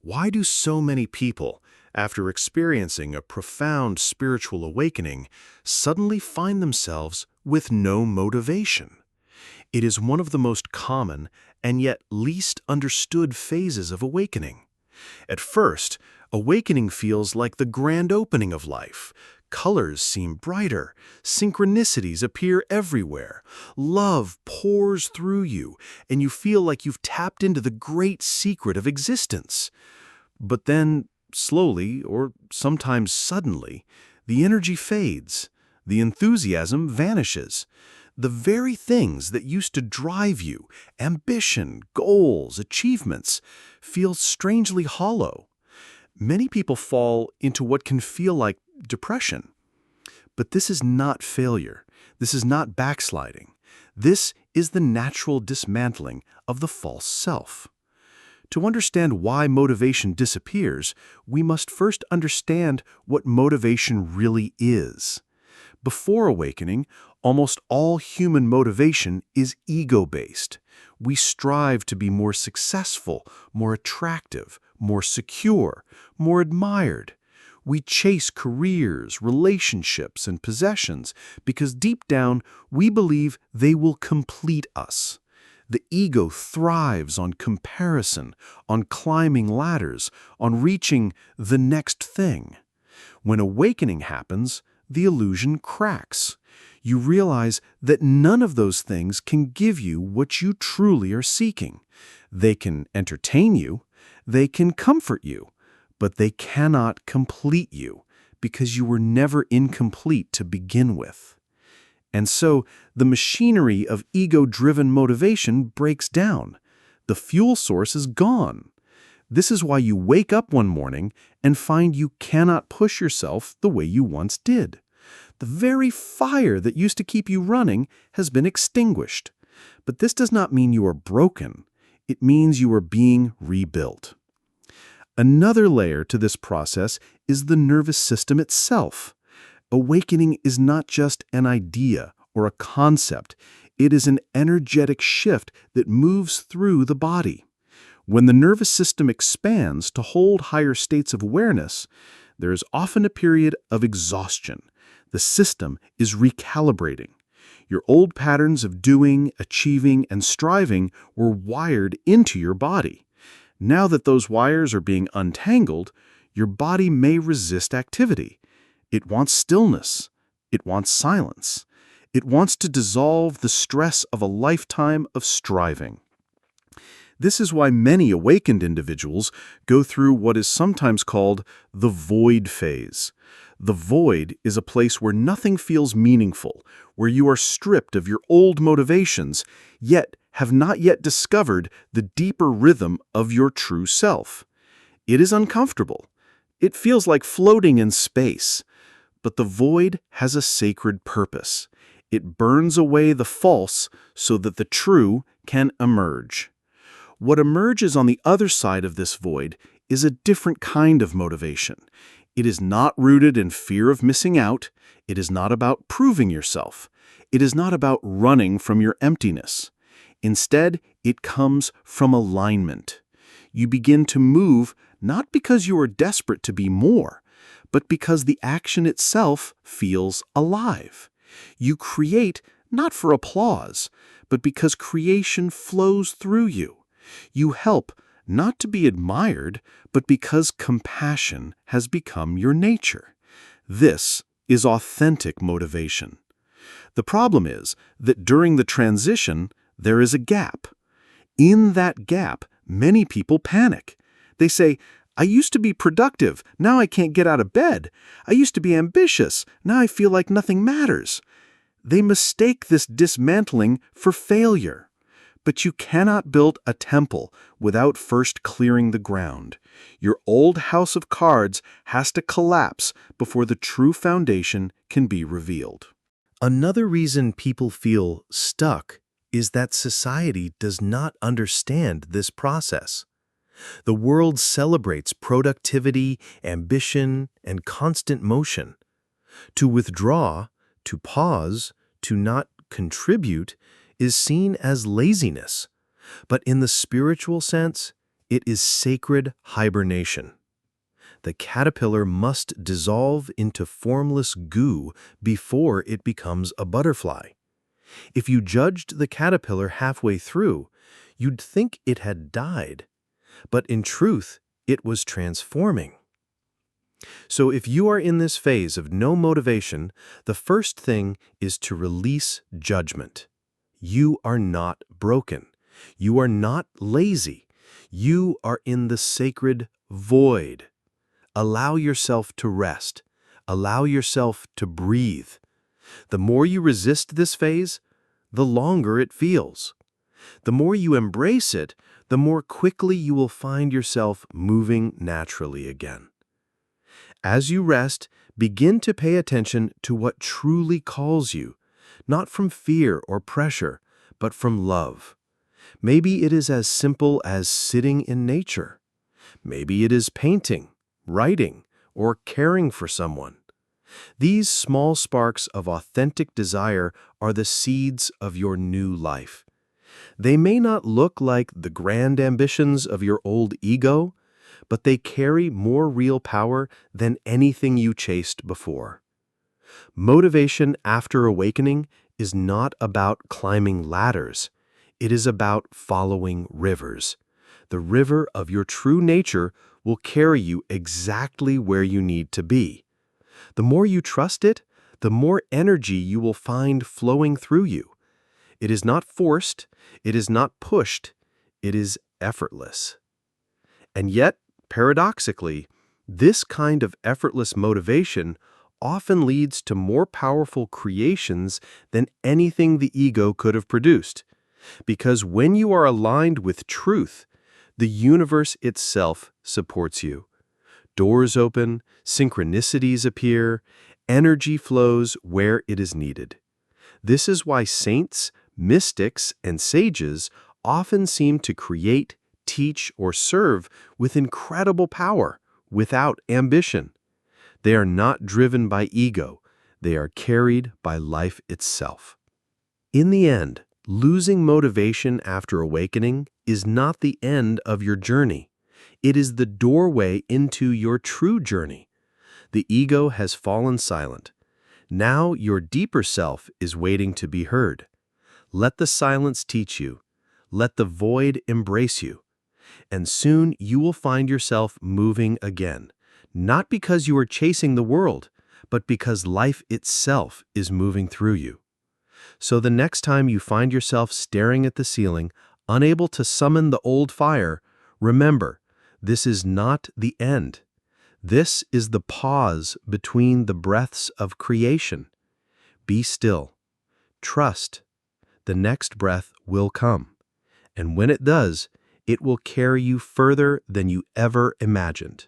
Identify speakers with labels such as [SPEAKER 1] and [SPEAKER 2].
[SPEAKER 1] Why do so many people, after experiencing a profound spiritual awakening, suddenly find themselves with no motivation? It is one of the most common and yet least understood phases of awakening. At first, awakening feels like the grand opening of life. Colors seem brighter, synchronicities appear everywhere, love pours through you, and you feel like you've tapped into the great secret of existence. But then, slowly, or sometimes suddenly, the energy fades, the enthusiasm vanishes. The very things that used to drive you, ambition, goals, achievements, feel strangely hollow. Many people fall into what can feel like depression. But this is not failure. This is not backsliding. This is the natural dismantling of the false self. To understand why motivation disappears, we must first understand what motivation really is. Before awakening, almost all human motivation is ego-based. We strive to be more successful, more attractive, more secure, more admired. We chase careers, relationships, and possessions because deep down we believe they will complete us. The ego thrives on comparison, on climbing ladders, on reaching the next thing. When awakening happens, the illusion cracks. You realize that none of those things can give you what you truly are seeking. They can entertain you, they can comfort you, but they cannot complete you because you were never incomplete to begin with. And so the machinery of ego-driven motivation breaks down. The fuel source is gone. This is why you wake up one morning and find you cannot push yourself the way you once did. The very fire that used to keep you running has been extinguished. But this does not mean you are broken. It means you are being rebuilt. Another layer to this process is the nervous system itself. Awakening is not just an idea or a concept. It is an energetic shift that moves through the body. When the nervous system expands to hold higher states of awareness, there is often a period of exhaustion. The system is recalibrating. Your old patterns of doing, achieving, and striving were wired into your body. Now that those wires are being untangled, your body may resist activity. It wants stillness. It wants silence. It wants to dissolve the stress of a lifetime of striving. This is why many awakened individuals go through what is sometimes called the void phase. The void is a place where nothing feels meaningful, where you are stripped of your old motivations, yet have not yet discovered the deeper rhythm of your true self. It is uncomfortable. It feels like floating in space. But the void has a sacred purpose. It burns away the false so that the true can emerge. What emerges on the other side of this void is a different kind of motivation. It is not rooted in fear of missing out. It is not about proving yourself. It is not about running from your emptiness. Instead, it comes from alignment. You begin to move not because you are desperate to be more, but because the action itself feels alive. You create not for applause, but because creation flows through you. You help not to be admired, but because compassion has become your nature. This is authentic motivation. The problem is that during the transition, there is a gap. In that gap, many people panic. They say, I used to be productive, now I can't get out of bed. I used to be ambitious, now I feel like nothing matters. They mistake this dismantling for failure. But you cannot build a temple without first clearing the ground. Your old house of cards has to collapse before the true foundation can be revealed. Another reason people feel stuck is that society does not understand this process. The world celebrates productivity, ambition, and constant motion. To withdraw, to pause, to not contribute is seen as laziness. But in the spiritual sense, It is sacred hibernation. The caterpillar must dissolve into formless goo before it becomes a butterfly. If you judged the caterpillar halfway through, you'd think it had died. But in truth, it was transforming. So if you are in this phase of no motivation, the first thing is to release judgment. You are not broken. You are not lazy. You are in the sacred void. Allow yourself to rest. Allow yourself to breathe. The more you resist this phase, the longer it feels. The more you embrace it, the more quickly you will find yourself moving naturally again. As you rest, begin to pay attention to what truly calls you, not from fear or pressure, but from love. Maybe it is as simple as sitting in nature. Maybe it is painting, writing, or caring for someone. These small sparks of authentic desire are the seeds of your new life. They may not look like the grand ambitions of your old ego, but they carry more real power than anything you chased before. Motivation after awakening is not about climbing ladders. It is about following rivers. The river of your true nature will carry you exactly where you need to be. The more you trust it, the more energy you will find flowing through you. It is not forced, it is not pushed, it is effortless. And yet, paradoxically, this kind of effortless motivation often leads to more powerful creations than anything the ego could have produced. Because when you are aligned with truth, the universe itself supports you. Doors open, synchronicities appear, energy flows where it is needed. This is why saints, mystics, and sages often seem to create, teach, or serve with incredible power, without ambition. They are not driven by ego. They are carried by life itself. In the end, losing motivation after awakening is not the end of your journey. It is the doorway into your true journey. The ego has fallen silent. Now your deeper self is waiting to be heard. Let the silence teach you. Let the void embrace you. And soon you will find yourself moving again, not because you are chasing the world, but because life itself is moving through you. So the next time you find yourself staring at the ceiling, unable to summon the old fire, remember, this is not the end. This is the pause between the breaths of creation. Be still. Trust. The next breath will come. And when it does, it will carry you further than you ever imagined.